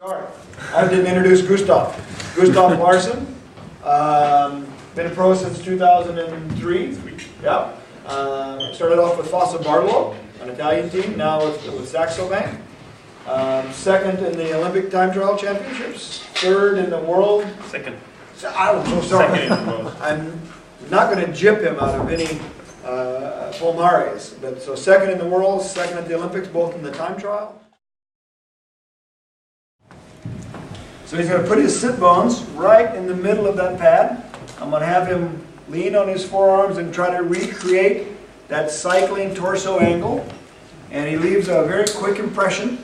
Sorry, I didn't introduce Gustav. Gustav Larsson, been a pro since 2003. Yep. Started off with Fossa Bartolo, an Italian team, now with Saxo Bank. Second in the Olympic time trial championships. Third in the world. Second. I'm so sorry. Second in the world. I'm not going to jip him out of any Palmares. But so second in the world, second at the Olympics, both in the time trial. So he's going to put his sit bones right in the middle of that pad. I'm going to have him lean on his forearms and try to recreate that cycling torso angle. And he leaves a very quick impression.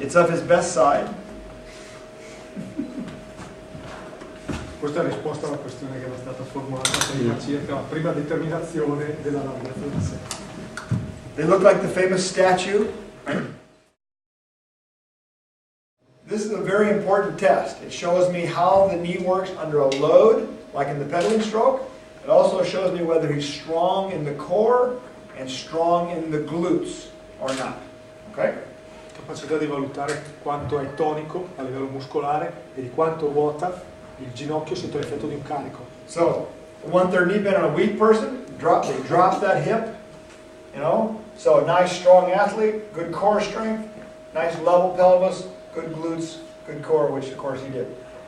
It's of his best side. Questa è la risposta alla questione che era stata formulata prima circa la prima determinazione della navigazione di sé. They look like the famous statue. This is a very important test. It shows me how the knee works under a load, like in the pedaling stroke. It also shows me whether he's strong in the core and strong in the glutes or not. Okay? Capacità di valutare quanto è tonico a livello muscolare e di quanto ruota il ginocchio sotto l'effetto di un carico. So, one-third knee bend on a weak person, they drop that hip, you know. So a nice strong athlete, good core strength, nice level pelvis, good glutes, good core, which of course he did.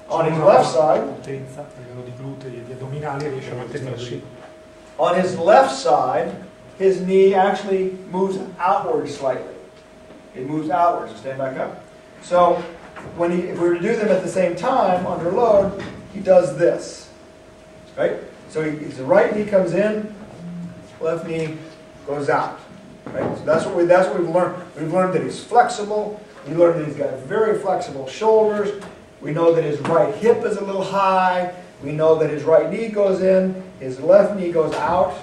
On his left side, potenza a livello di glutei e di addominali riesce a mantenersi. on his left side, his knee actually moves outward slightly. It moves outwards. Stand back up. So if we were to do them at the same time under load, he does this. Right? So his right knee comes in, left knee goes out. Right? So that's what we've learned. We've learned that he's flexible. We learned that he's got very flexible shoulders. We know that his right hip is a little high. We know that his right knee goes in, his left knee goes out,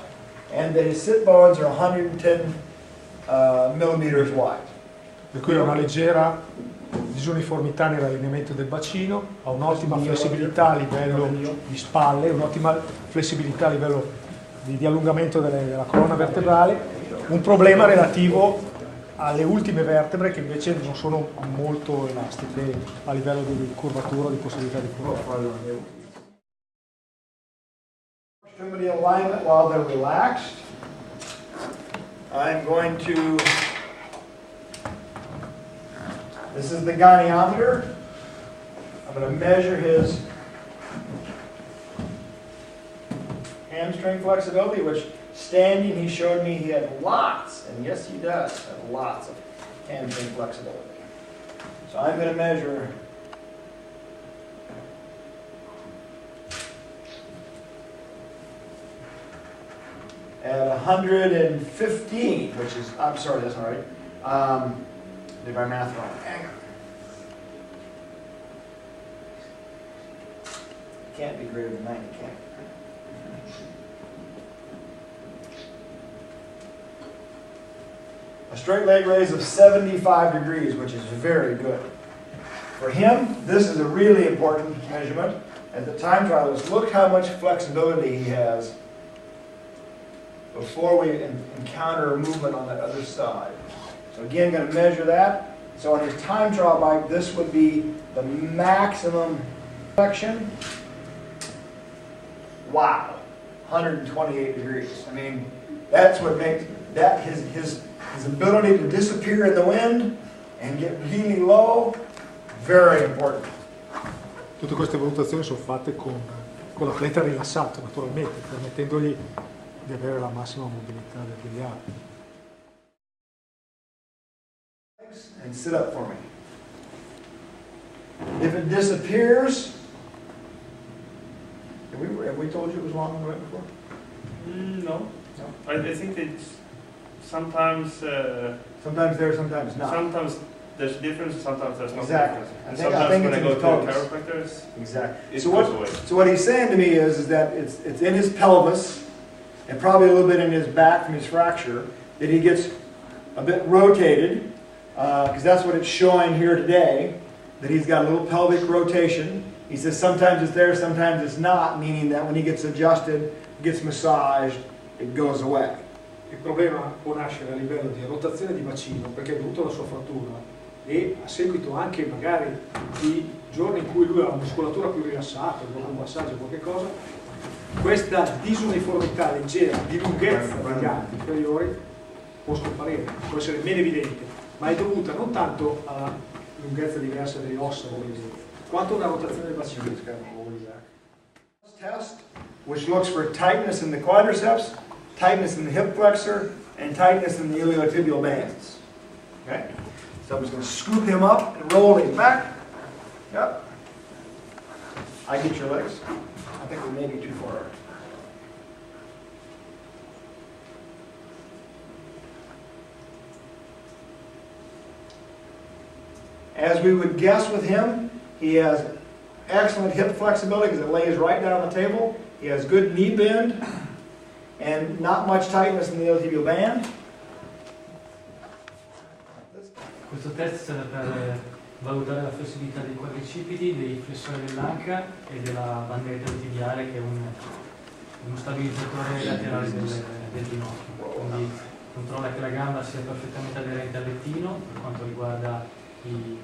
and that his sit bones are 110 millimeters wide. Per cui ha una leggera disuniformità nell'allineamento del bacino, ha un'ottima flessibilità a livello di spalle, un'ottima flessibilità a livello di allungamento della colonna vertebrale, un problema relativo alle ultime vertebre che invece non sono molto elastiche a livello di curvatura, di possibilità di curvatura. Extremity alignment while they're relaxed. I'm going to, this is the goniometer. I'm going to measure his hamstring flexibility, which standing he showed me he had lots, and yes he does have lots of hamstring flexibility. So I'm going to measure at 115, which is, I'm sorry, that's not right. Did my math wrong. Hang on. Can't be greater than 90, can it? A straight leg raise of 75 degrees, which is very good. For him, this is a really important measurement. At the time trial, look how much flexibility he has before we encounter a movement on that other side. So again, going to measure that. So on his time trial bike, this would be the maximum flexion. Wow, 128 degrees. I mean, that's what makes that his ability to disappear in the wind and get really low, very important. Tutte queste valutazioni sono fatte con l'atleta rilassato, naturalmente, permettendogli di avere la massima mobilità degli altri. And sit up for me. If it disappears, have we told you it was long on the way before? No. I think it's sometimes. Sometimes there, sometimes not. Sometimes there's a difference. Sometimes there's no Exactly. difference. I think Sometimes when I it's go in to his chiropractors, exactly. it So goes away. what he's saying to me is that it's in his pelvis and probably a little bit in his back from his fracture that he gets a bit rotated because that's what it's showing here today, that he's got a little pelvic rotation. He says sometimes it's there, sometimes it's not, meaning that when he gets adjusted, gets massaged, it goes away. Il problema può nascere a livello di rotazione di bacino, perché è dovuto alla sua frattura, e a seguito anche magari di giorni in cui lui ha la muscolatura più rilassata, dopo un massaggio o qualche cosa, questa disuniformità leggera di lunghezza degli arti inferiori può scomparire, può essere meno evidente, ma è dovuta non tanto alla lunghezza diversa delle ossa, quanto a una rotazione del bacino. Test, which looks for tightness in the quadriceps, tightness in the hip flexor, and tightness in the iliotibial bands. Okay? So I'm just going to scoop him up and roll him back. Yep. I get your legs. I think we may be too far. As we would guess with him, he has excellent hip flexibility because it lays right down on the table. He has good knee bend and not much tightness in the iliotibial band. Questo test serve per valutare la flessibilità dei quadricipiti, dei flessori dell'anca e della bandetta tibiale, che è uno stabilizzatore laterale del ginocchio. Quindi controlla che la gamba sia perfettamente aderente al lettino per quanto riguarda i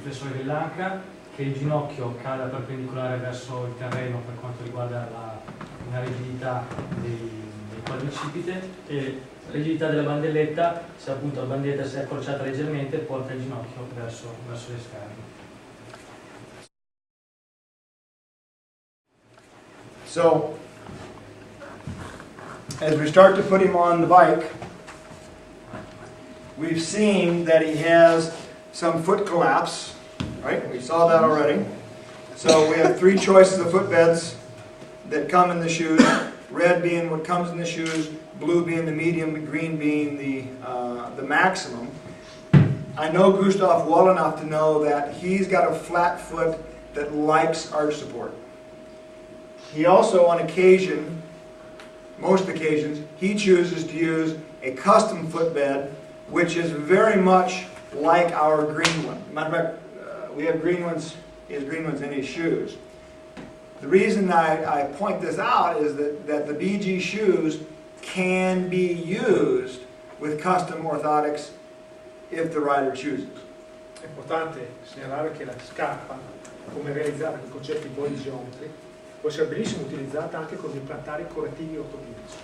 flessori dell'anca, che il ginocchio cada perpendicolare verso il terreno per quanto riguarda la rigidità dei quadricipite, e la rigidità della bandelletta, se appunto la bandetta si è accorciata leggermente, porta il ginocchio verso l'esterno. So, as we start to put him on the bike, we've seen that he has some foot collapse, right? We saw that already. So we have three choices of footbeds that come in the shoes. Red being what comes in the shoes, blue being the medium, green being the maximum. I know Gustav well enough to know that he's got a flat foot that likes arch support. He also, on occasion, most occasions, he chooses to use a custom footbed, which is very much like our green one. Matter of fact, we have green ones, he has green ones in his shoes. The reason I point this out is that the BG shoes can be used with custom orthotics if the rider chooses. È importante segnalare che la scarpa, come realizzata con i concetti di Geometry, può essere benissimo utilizzata anche con implantari correttivi ortopedici.